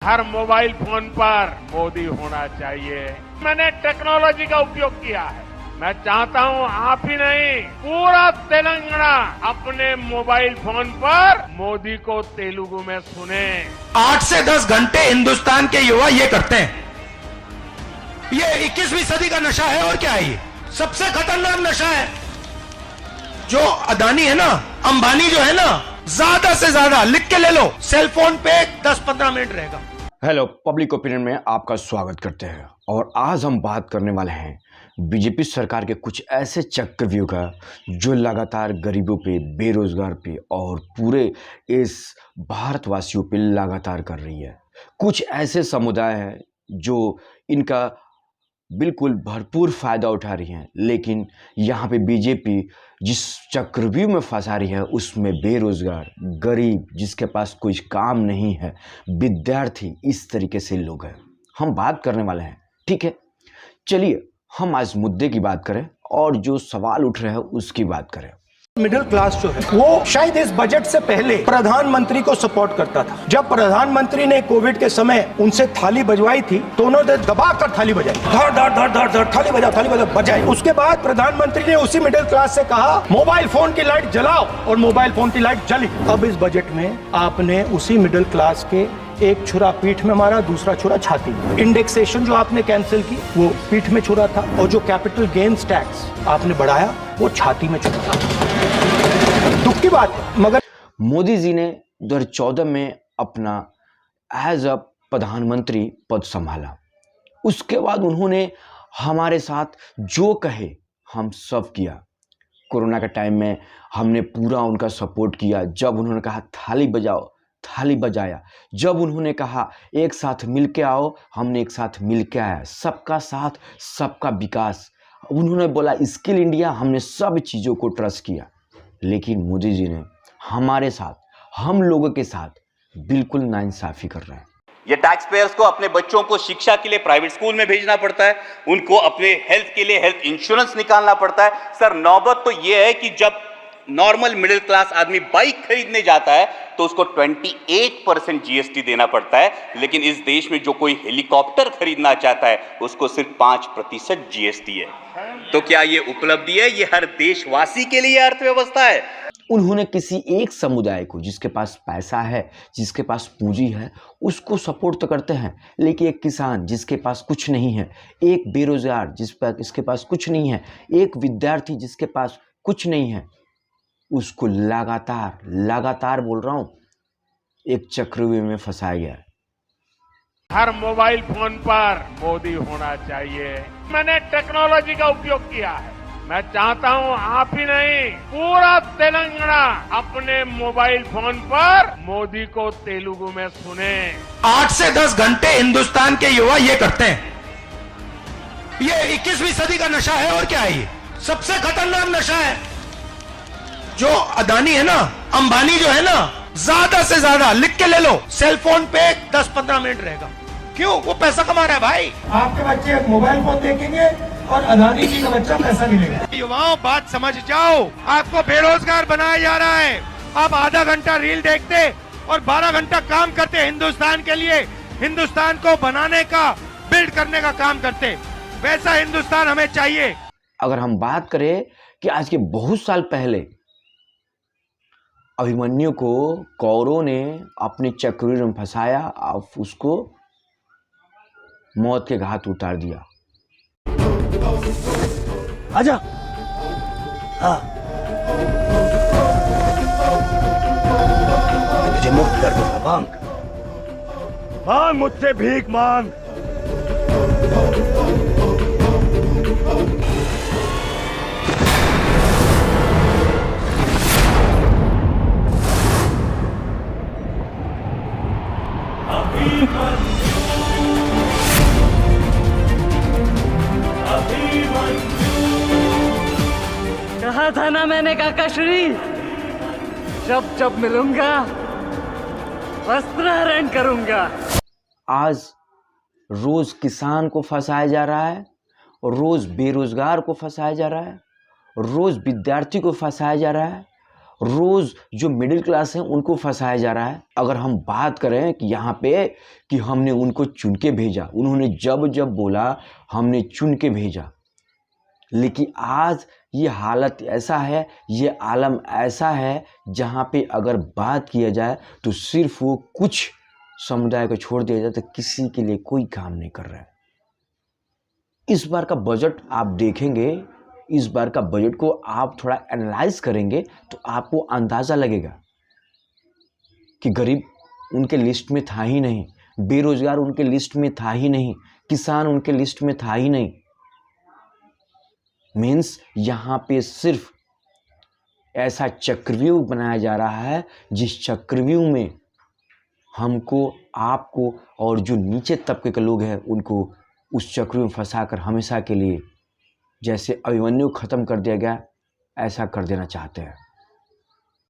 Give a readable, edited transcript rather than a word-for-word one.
हर mobile phone पर मोदी होना चाहिए। मैंने टेक्नोलॉजी का उपयोग किया है। मैं चाहता हूं आप ही नहीं, पूरा तेलंगाना अपने मोबाइल फोन पर मोदी को तेलुगु में सुने। 8 से 10 घंटे हिंदुस्तान के युवा ये करते हैं। ये 21वीं सदी का नशा है और क्या है? ये सबसे खतरनाक नशा है। जो अदानी है ना, अंबानी जो है ना, ज्यादा से ज्यादा लिख के ले लो, सेल फोन पे 10-15 मिनट रहेगा। हेलो, पब्लिक ओपिनियन में आपका स्वागत करते हैं। और आज हम बात करने वाले हैं बीजेपी सरकार के कुछ ऐसे चक्रव्यूह का जो लगातार गरीबों पे, बेरोजगार पे और पूरे इस भारतवासियों पे लगातार कर रही है। कुछ ऐसे समुदाय हैं जो इनका बिल्कुल भरपूर फायदा उठा रही हैं, लेकिन यहाँ पे बीजेपी जिस चक्रव्यूह में फंसा रही है उसमें बेरोजगार, गरीब, जिसके पास कोई काम नहीं है, विद्यार्थी, इस तरीके से लोग हैं। हम बात करने वाले हैं, ठीक है। चलिए हम आज मुद्दे की बात करें और जो सवाल उठ रहे हैं उसकी बात करें। मिडिल क्लास जो है वो शायद इस बजट से पहले प्रधानमंत्री को सपोर्ट करता था। जब प्रधानमंत्री ने कोविड के समय उनसे थाली बजवाई थी तो उन्होंने दबाकर थाली बजाई, धड़ धड़ धड़ धड़ धड़, थाली बजाई। उसके बाद प्रधानमंत्री ने उसी मिडिल क्लास से कहा मोबाइल फोन की लाइट जलाओ, और मोबाइल फोन की लाइट जली। अब इस बजट में आपने उसी मिडिल क्लास के एक छुरा पीठ में मारा, दूसरा छुरा छाती में। इंडेक्सेशन जो आपने कैंसिल की वो पीठ में छुरा था, और जो कैपिटल गेन्स टैक्स आपने बढ़ाया वो छाती में छुरा था। दुख की बात है, मगर मोदी जी ने 2014 में अपना एज अ प्रधानमंत्री पद संभाला। उसके बाद उन्होंने हमारे साथ जो कहे हम सब किया। कोरोना के टाइम में हमने पूरा उनका सपोर्ट किया। जब उन्होंने कहा थाली बजाओ, थाली बजाया। जब उन्होंने कहा एक साथ मिल के आओ, हमने एक साथ मिल के आया। सबका साथ, सबका विकास। उन्होंने बोला स्किल इंडिया, हमने सब चीज़ों को ट्रस्ट किया। लेकिन मोदी जी ने हमारे साथ, हम लोगों के साथ बिल्कुल नाइंसाफी कर रहे हैं। ये टैक्स पेयर्स को अपने बच्चों को शिक्षा के लिए प्राइवेट स्कूल में भेजना पड़ता है, उनको अपने हेल्थ के लिए हेल्थ इंश्योरेंस निकालना पड़ता है। सर, नौबत तो ये है कि जब नॉर्मल मिडिल क्लास आदमी बाइक खरीदने जाता है तो उसको 28% जीएसटी देना पड़ता है, लेकिन इस देश में जो कोई हेलीकॉप्टर खरीदना चाहता है उसको सिर्फ 5% जीएसटी है। तो क्या ये उपलब्धि है? ये हर देशवासी के लिए अर्थव्यवस्था है। उन्होंने किसी एक समुदाय को, जिसके पास पैसा है, जिसके पास पूंजी है, उसको सपोर्ट तो करते हैं, लेकिन एक किसान जिसके पास कुछ नहीं है, एक बेरोजगार जिसके पास कुछ नहीं है, एक विद्यार्थी जिसके पास कुछ नहीं है, उसको लगातार बोल रहा हूं, एक चक्रव्यूह में फंसाया गया है। हर मोबाइल फोन पर मोदी होना चाहिए। मैंने टेक्नोलॉजी का उपयोग किया है। मैं चाहता हूं आप ही नहीं, पूरा तेलंगाना अपने मोबाइल फोन पर मोदी को तेलुगु में सुने। 8 से 10 घंटे हिंदुस्तान के युवा ये करते हैं। ये 21वीं सदी का नशा है और क्या है? ये सबसे खतरनाक नशा है। जो अदानी है ना, अंबानी जो है ना, ज्यादा से ज्यादा लिख के ले लो, सेल फोन पे 10-15 मिनट रहेगा। क्यों? वो पैसा कमा रहा है भाई। आपके बच्चे मोबाइल फोन देखेंगे और अदानी जी का बच्चा पैसा मिलेगा। युवाओं, बात समझ जाओ, आपको बेरोजगार बनाया जा रहा है। आप आधा घंटा रील देखते और 12 घंटा काम करते हिंदुस्तान के लिए, हिंदुस्तान को बनाने का, बिल्ड करने का काम करते। वैसा हिंदुस्तान हमें चाहिए। अगर हम बात करें कि आज के बहुत साल पहले अभिमन्यु को कौरवों ने अपने चक्रव्यूह में फंसाया, अब उसको मौत के घाट उतार दिया। आजा। हाँ, तुझे मुक्त कर दूंगा। मांग मुझसे भीख मांग। कहा था ना मैंने, काकाश्री, जब मिलूंगा वस्त्रहरण करूंगा। आज रोज किसान को फंसाया जा रहा है, रोज बेरोजगार को फंसाया जा रहा है, रोज विद्यार्थी को फंसाया जा रहा है, रोज जो मिडिल क्लास है उनको फंसाया जा रहा है। अगर हम बात करें कि यहाँ पे कि हमने उनको चुन के भेजा, उन्होंने जब जब बोला हमने चुन के भेजा, लेकिन आज ये हालत ऐसा है, ये आलम ऐसा है जहाँ पे अगर बात किया जाए तो सिर्फ वो कुछ समुदाय को छोड़ दिया जाए तो किसी के लिए कोई काम नहीं कर रहा है। इस बार का बजट आप देखेंगे, इस बार का बजट को आप थोड़ा एनालाइज करेंगे तो आपको अंदाजा लगेगा कि गरीब उनके लिस्ट में था ही नहीं, बेरोजगार उनके लिस्ट में था ही नहीं, किसान उनके लिस्ट में था ही नहीं। मीन्स यहाँ पे सिर्फ ऐसा चक्रव्यूह बनाया जा रहा है जिस चक्रव्यूह में हमको, आपको और जो नीचे तबके के लोग हैं उनको उस चक्र में फंसाकर हमेशा के लिए जैसे अभिमन्यु खत्म कर दिया गया, ऐसा कर देना चाहते हैं।